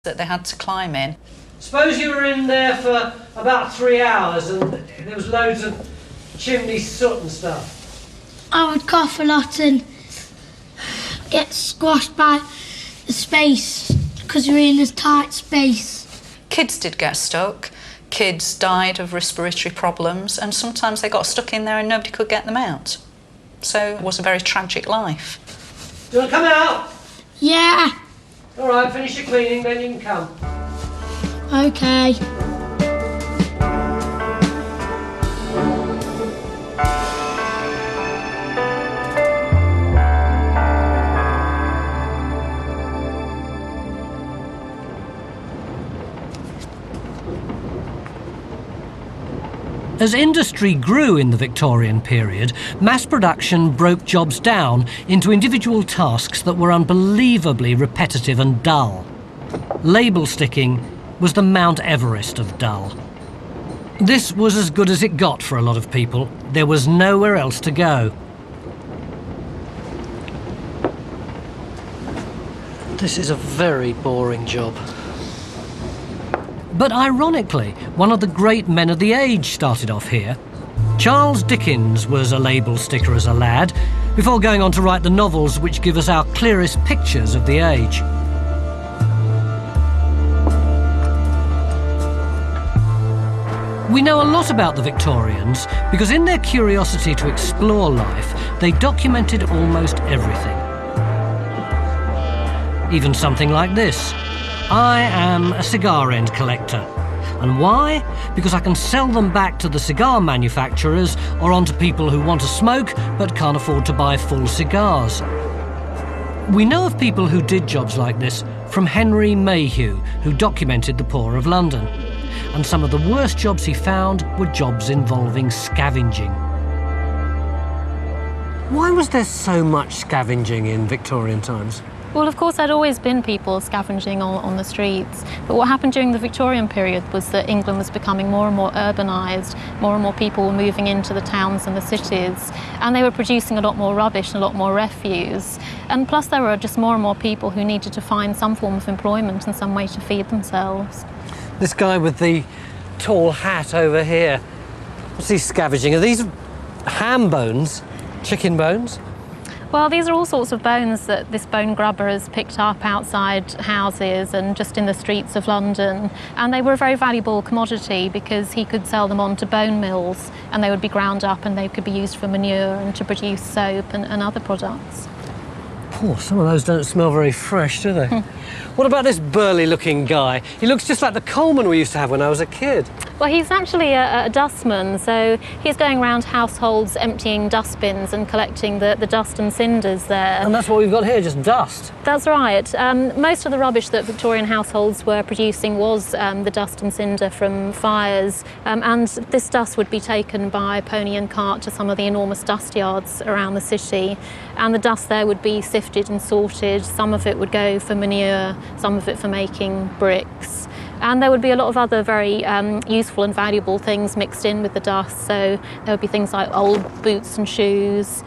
that they had to climb in. Suppose you were in there for about 3 hours and there was loads of chimney soot and stuff. I would cough a lot and get squashed by the space because you're in this tight space. Kids did get stuck. Kids died of respiratory problems, and sometimes they got stuck in there and nobody could get them out. So it was a very tragic life. Do you want to come out? Yeah. All right, finish your cleaning, then you can come. Okay. As industry grew in the Victorian period, mass production broke jobs down into individual tasks that were unbelievably repetitive and dull. Label sticking was the Mount Everest of dull. This was as good as it got for a lot of people. There was nowhere else to go. This is a very boring job. But ironically, one of the great men of the age started off here. Charles Dickens was a label sticker as a lad, before going on to write the novels which give us our clearest pictures of the age. We know a lot about the Victorians because in their curiosity to explore life, they documented almost everything. Even something like this. I am a cigar end collector. And why? Because I can sell them back to the cigar manufacturers or on to people who want to smoke but can't afford to buy full cigars. We know of people who did jobs like this from Henry Mayhew, who documented the poor of London. And some of the worst jobs he found were jobs involving scavenging. Why was there so much scavenging in Victorian times? Well, of course, there'd always been people scavenging on the streets. But what happened during the Victorian period was that England was becoming more and more urbanised. More and more people were moving into the towns and the cities. And they were producing a lot more rubbish and a lot more refuse. And plus, there were just more and more people who needed to find some form of employment and some way to feed themselves. This guy with the tall hat over here, what's he scavenging? Are these ham bones? Chicken bones? Well, these are all sorts of bones that this bone grubber has picked up outside houses and just in the streets of London. And they were a very valuable commodity because he could sell them on to bone mills and they would be ground up and they could be used for manure and to produce soap and other products. Oh, some of those don't smell very fresh, do they? What about this burly-looking guy? He looks just like the coalman we used to have when I was a kid. Well, he's actually a dustman, so he's going around households emptying dustbins and collecting the dust and cinders there. And that's what we've got here, just dust? That's right. Most of the rubbish that Victorian households were producing was the dust and cinder from fires, and this dust would be taken by pony and cart to some of the enormous dust yards around the city, and the dust there would be sifted and sorted. Some of it would go for manure, some of it for making bricks. And there would be a lot of other very useful and valuable things mixed in with the dust. So there would be things like old boots and shoes,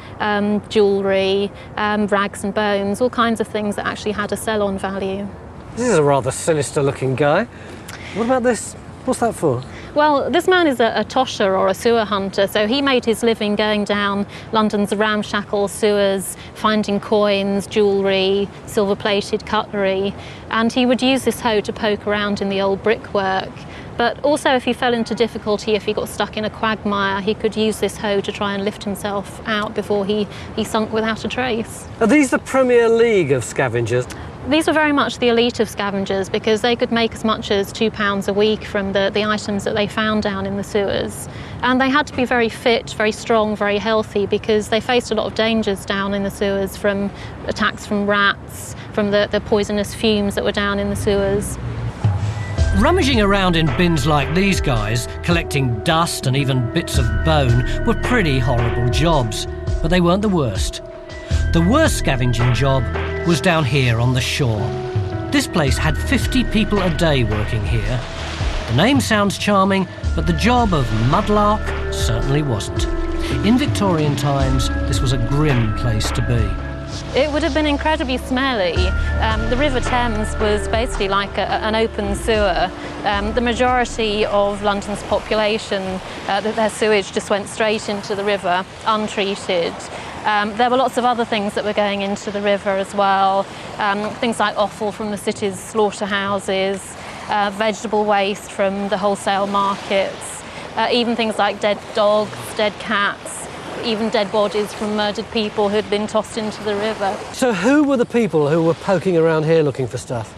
jewellery, rags and bones, all kinds of things that actually had a sell-on value. This is a rather sinister-looking guy. What about this? What's that for? Well, this man is a tosher or a sewer hunter, so he made his living going down London's ramshackle sewers, finding coins, jewellery, silver-plated cutlery, and he would use this hoe to poke around in the old brickwork. But also if he fell into difficulty, if he got stuck in a quagmire, he could use this hoe to try and lift himself out before he sunk without a trace. Are these the Premier League of scavengers? These were very much the elite of scavengers because they could make as much as £2 a week from the items that they found down in the sewers. And they had to be very fit, very strong, very healthy because they faced a lot of dangers down in the sewers from attacks from rats, from the poisonous fumes that were down in the sewers. Rummaging around in bins like these guys, collecting dust and even bits of bone, were pretty horrible jobs, but they weren't the worst. The worst scavenging job was down here on the shore. This place had 50 people a day working here. The name sounds charming, but the job of mudlark certainly wasn't. In Victorian times, this was a grim place to be. It would have been incredibly smelly. The River Thames was basically like an open sewer. The majority of London's population, their sewage just went straight into the river, untreated. There were lots of other things that were going into the river as well. Things like offal from the city's slaughterhouses, vegetable waste from the wholesale markets, even things like dead dogs, dead cats, even dead bodies from murdered people who had been tossed into the river. So who were the people who were poking around here looking for stuff?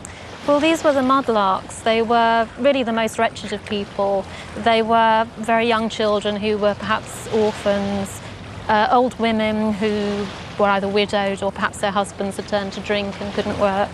Well, these were the mudlarks. They were really the most wretched of people. They were very young children who were perhaps orphans, old women who were either widowed or perhaps their husbands had turned to drink and couldn't work.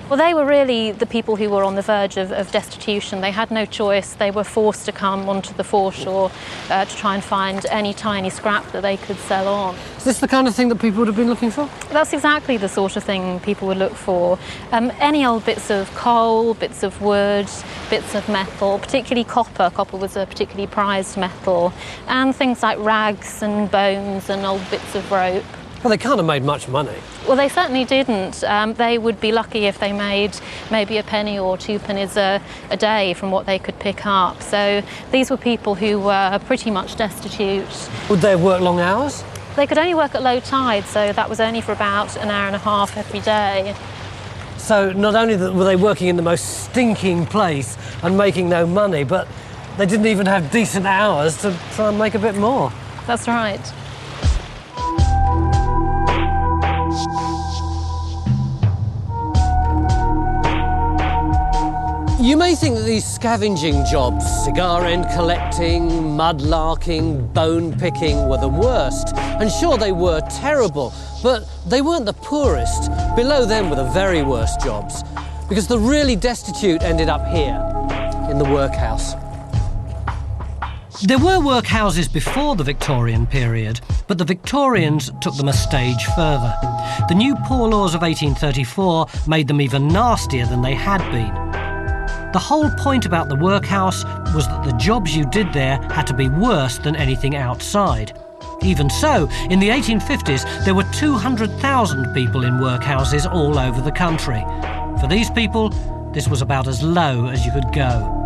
Well, they were really the people who were on the verge of destitution. They had no choice. They were forced to come onto the foreshore to try and find any tiny scrap that they could sell on. Is this the kind of thing that people would have been looking for? That's exactly the sort of thing people would look for. Any old bits of coal, bits of wood, bits of metal, particularly copper. Copper was a particularly prized metal. And things like rags and bones and old bits of rope. Well, they can't have made much money. Well, they certainly didn't. They would be lucky if they made maybe a penny or 2 pennies a day from what they could pick up. So these were people who were pretty much destitute. Would they have worked long hours? They could only work at low tide, so that was only for about an hour and a half every day. So not only were they working in the most stinking place and making no money, but they didn't even have decent hours to try and make a bit more. That's right. You may think that these scavenging jobs, cigar end collecting, mudlarking, bone picking, were the worst. And sure, they were terrible, but they weren't the poorest. Below them were the very worst jobs, because the really destitute ended up here, in the workhouse. There were workhouses before the Victorian period, but the Victorians took them a stage further. The new Poor Laws of 1834 made them even nastier than they had been. The whole point about the workhouse was that the jobs you did there had to be worse than anything outside. Even so, in the 1850s, there were 200,000 people in workhouses all over the country. For these people, this was about as low as you could go.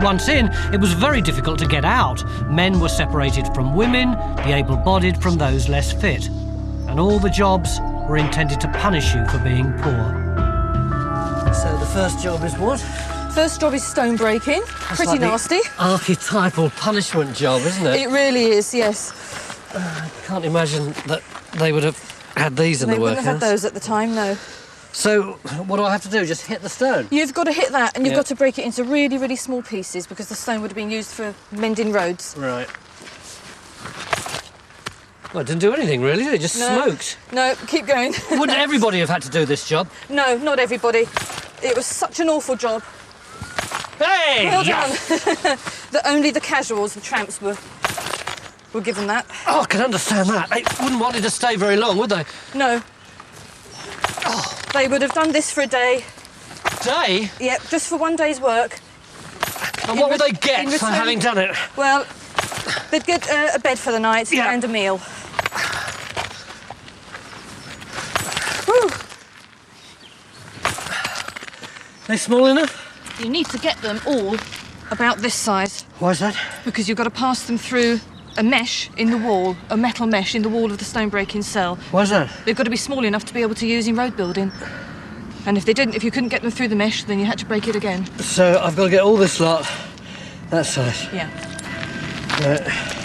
Once in, it was very difficult to get out. Men were separated from women, the able-bodied from those less fit. And all the jobs were intended to punish you for being poor. So the first job is what? First job is stone breaking. Pretty nasty. Archetypal punishment job, isn't it? It really is, yes. I can't imagine that they would have had these in the workhouse. They wouldn't have had those at the time, no. So what do I have to do? Just hit the stone? You've got to hit that, and you've got to break it into really, really small pieces because the stone would have been used for mending roads. Right. Well, it didn't do anything, really, did it? Just smoked. No, keep going. Wouldn't everybody have had to do this job? No, not everybody. It was such an awful job. Hey! Well done. That only the casuals, the tramps, were given that. Oh, I can understand that. They wouldn't want it to stay very long, would they? No. Oh. They would have done this for a day. Day? Yep, just for one day's work. And what would they get for having done it? Well, they'd get a bed for the night and a meal. Woo. They small enough? You need to get them all about this size. Why is that? Because you've got to pass them through a mesh in the wall, a metal mesh in the wall of the stone-breaking cell. Why is that? They've got to be small enough to be able to use in road building. And if you couldn't get them through the mesh, then you had to break it again. So I've got to get all this lot that size? Yeah. Right.